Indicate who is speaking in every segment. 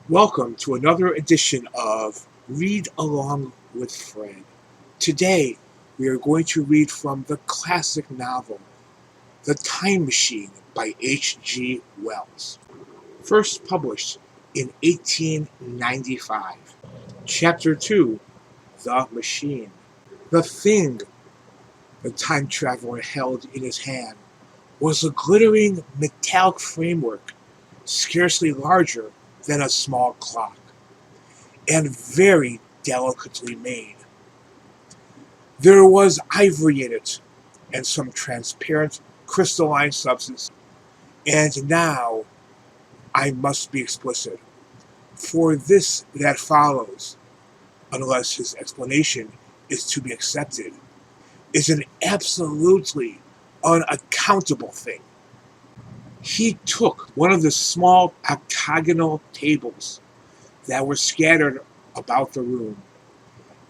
Speaker 1: Welcome to another edition of Read Along with Fred. Today, we are going to read from the classic novel, The Time Machine by H.G. Wells, first published in 1895. Chapter 2, The Machine. The thing the time traveler held in his hand was a glittering metallic framework, scarcely larger than a small clock, and very delicately made. There was ivory in it, and some transparent crystalline substance. And now I must be explicit, for this that follows, unless his explanation is to be accepted, is an absolutely unaccountable thing. He took one of the small octagonal tables that were scattered about the room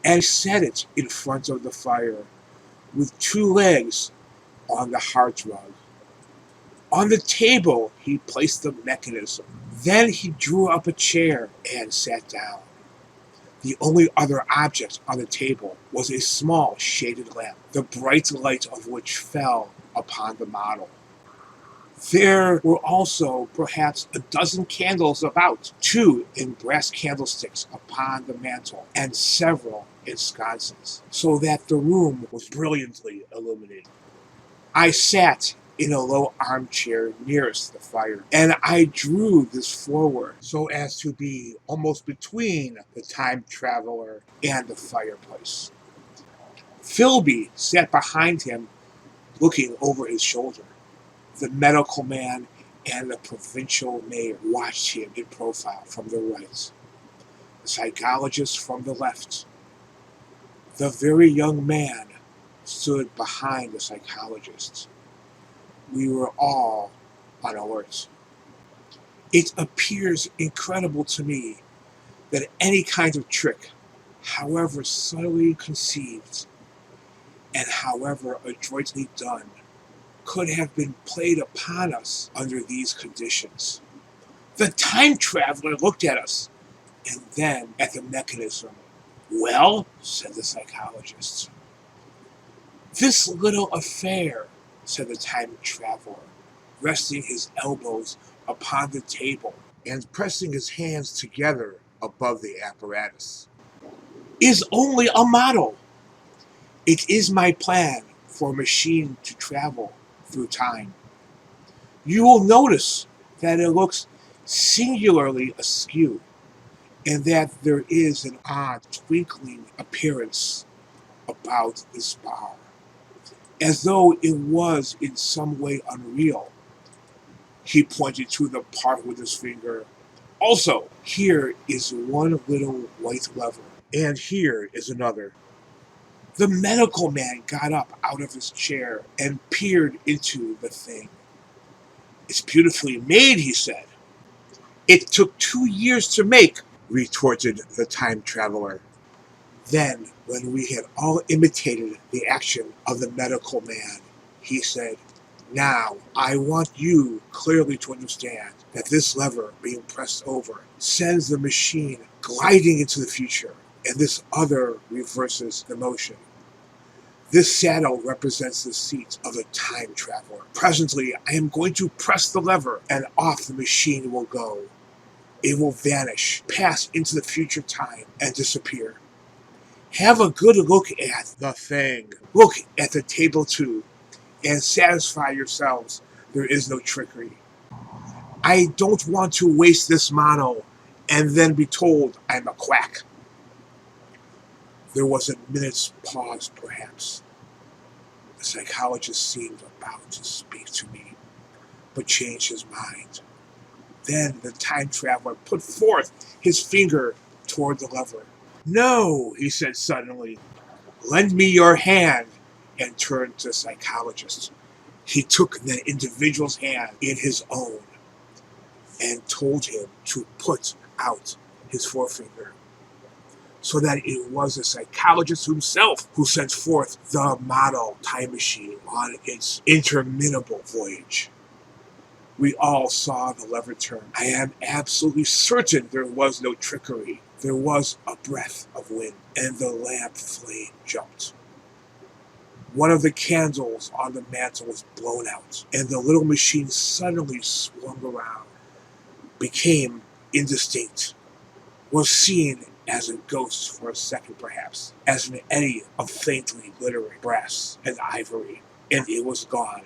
Speaker 1: and set it in front of the fire, with two legs on the hearthrug. On the table he placed the mechanism. Then he drew up a chair and sat down. The only other object on the table was a small shaded lamp, the bright light of which fell upon the model. There were also perhaps a dozen candles about, two in brass candlesticks upon the mantel, and several in sconces, so that the room was brilliantly illuminated. I sat in a low armchair nearest the fire, and I drew this forward so as to be almost between the time traveler and the fireplace. Philby sat behind him, looking over his shoulder. The medical man and the provincial mayor watched him in profile from the right, the psychologist from the left. The very young man stood behind the psychologist. We were all on alert. It appears incredible to me that any kind of trick, however subtly conceived and however adroitly done, could have been played upon us under these conditions. The time traveler looked at us, and then at the mechanism. "Well," said the psychologist. "This little affair," said the time traveler, resting his elbows upon the table and pressing his hands together above the apparatus, "is only a model. It is my plan for a machine to travel through time. You will notice that it looks singularly askew, and that there is an odd twinkling appearance about this bar, as though it was in some way unreal." He pointed to the part with his finger. "Also, here is one little white lever, and here is another." The medical man got up out of his chair and peered into the thing. "It's beautifully made," he said. "It took 2 years to make," retorted the time traveler. Then, when we had all imitated the action of the medical man, he said, "Now, I want you clearly to understand that this lever being pressed over sends the machine gliding into the future, and this other reverses the motion. This saddle represents the seat of the time traveler. Presently, I am going to press the lever, and off the machine will go. It will vanish, pass into the future time, and disappear. Have a good look at the thing. Look at the table too, and satisfy yourselves there is no trickery. I don't want to waste this model and then be told I'm a quack." There was a minute's pause, perhaps. The psychologist seemed about to speak to me, but changed his mind. Then the time traveler put forth his finger toward the lever. "No," he said suddenly. "Lend me your hand," and turned to the psychologist. He took the individual's hand in his own and told him to put out his forefinger, so that it was the psychologist himself who sent forth the model time machine on its interminable voyage. We all saw the lever turn. I am absolutely certain there was no trickery. There was a breath of wind, and the lamp flame jumped. One of the candles on the mantel was blown out, and the little machine suddenly swung around, became indistinct, was seen as a ghost for a second perhaps, as an eddy of faintly glittering brass and ivory, and it was gone,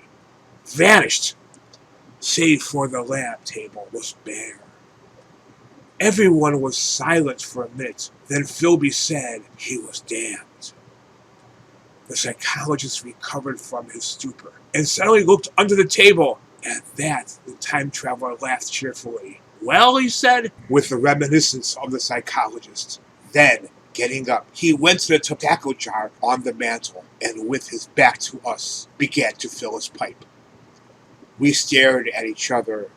Speaker 1: vanished, save for the lamp table was bare. Everyone was silent for a minute, then Philby said he was damned. The psychologist recovered from his stupor, and suddenly looked under the table. At that, the time traveler laughed cheerfully. Well, he said, with the reminiscence of the psychologist. Then, getting up, he went to the tobacco jar on the mantel, and with his back to us, began to fill his pipe. We stared at each other.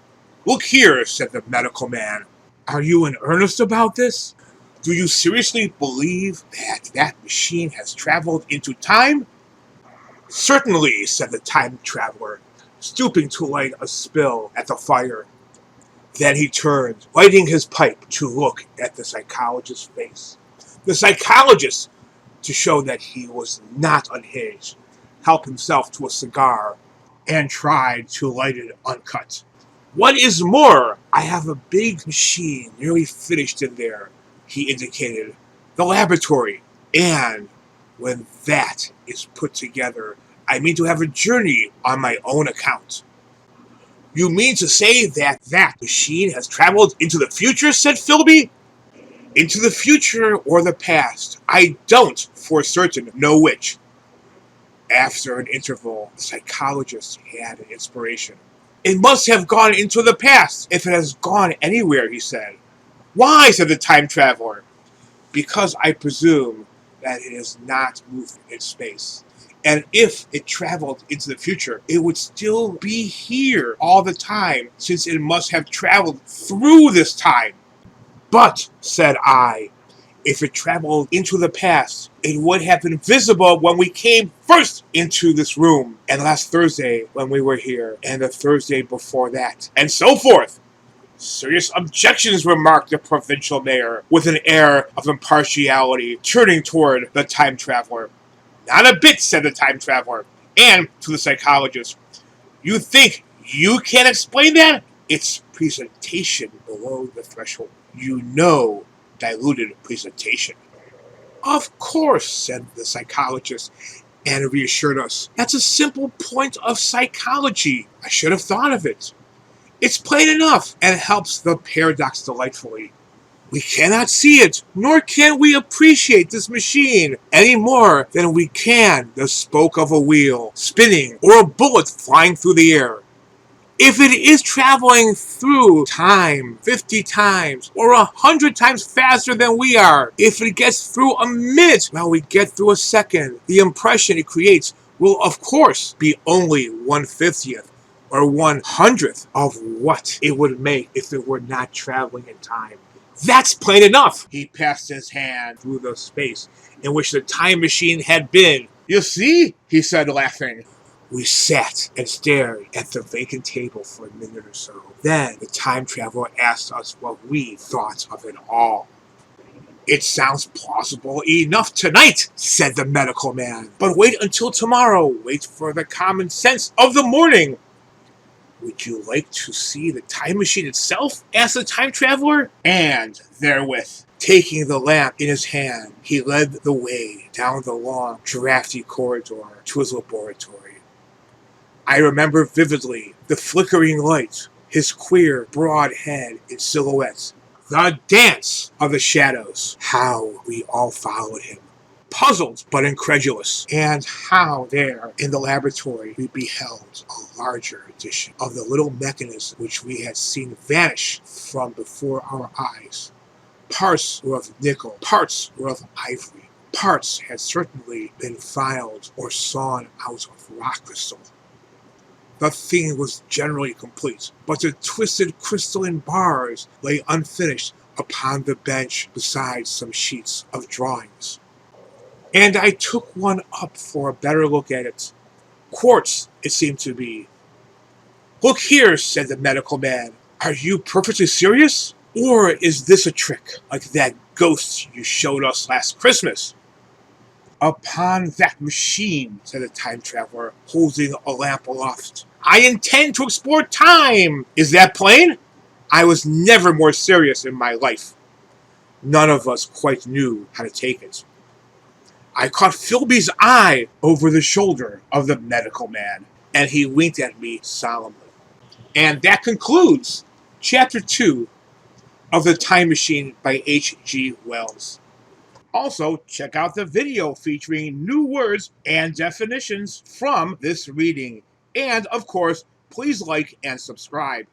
Speaker 1: Look here, said the medical man. Are you in earnest about this? Do you seriously believe that that machine has traveled into time? Certainly, said the time traveler, stooping to light a spill at the fire. Then he turned, lighting his pipe, to look at the psychologist's face. The psychologist, to show that he was not unhinged, helped himself to a cigar and tried to light it uncut. What is more, I have a big machine nearly finished in there, he indicated, the laboratory, and when that is put together, I mean to have a journey on my own account. You mean to say that that machine has traveled into the future, said Philby? Into the future or the past, I don't for certain know which. After an interval, the psychologist had an inspiration. It must have gone into the past, if it has gone anywhere, he said. Why, said the time traveler. Because I presume that it has not moved in space. And if it traveled into the future, it would still be here all the time, since it must have traveled through this time. But, said I, if it traveled into the past, it would have been visible when we came first into this room, and last Thursday when we were here, and the Thursday before that, and so forth. Serious objections, remarked the provincial mayor, with an air of impartiality, turning toward the time traveler. Not a bit, said the time traveler, and to the psychologist, you think you can explain that? It's presentation below the threshold. You know, diluted presentation. Of course, said the psychologist, and reassured us. That's a simple point of psychology. I should have thought of it. It's plain enough, and helps the paradox delightfully. We cannot see it, nor can we appreciate this machine any more than we can the spoke of a wheel spinning or a bullet flying through the air. If it is traveling through time 50 times or 100 times faster than we are, if it gets through a minute while we get through a second, the impression it creates will of course be only 1/50th or 1/100th of what it would make if it were not traveling in time. That's plain enough. He passed his hand through the space in which the time machine had been. You see, he said, laughing. We sat and stared at the vacant table for a minute or so. Then the time traveler asked us what we thought of it all. It sounds plausible enough tonight, said the medical man. But wait until tomorrow. Wait for the common sense of the morning. Would you like to see the time machine itself? Asked the time traveler. And therewith, taking the lamp in his hand, he led the way down the long, drafty corridor to his laboratory. I remember vividly the flickering light, his queer, broad head in silhouette, the dance of the shadows, how we all followed him, puzzled but incredulous, and how there in the laboratory we beheld a larger edition of the little mechanism which we had seen vanish from before our eyes. Parts were of nickel, parts were of ivory, parts had certainly been filed or sawn out of rock crystal. The thing was generally complete, but the twisted crystalline bars lay unfinished upon the bench beside some sheets of drawings. And I took one up for a better look at it. Quartz, it seemed to be. "Look here," said the medical man. "Are you perfectly serious? Or is this a trick, like that ghost you showed us last Christmas?" "Upon that machine," said the time traveler, holding a lamp aloft, "I intend to explore time. Is that plain? I was never more serious in my life." None of us quite knew how to take it. I caught Philby's eye over the shoulder of the medical man, and he winked at me solemnly. And that concludes Chapter 2 of The Time Machine by H.G. Wells. Also, check out the video featuring new words and definitions from this reading. And, of course, please like and subscribe.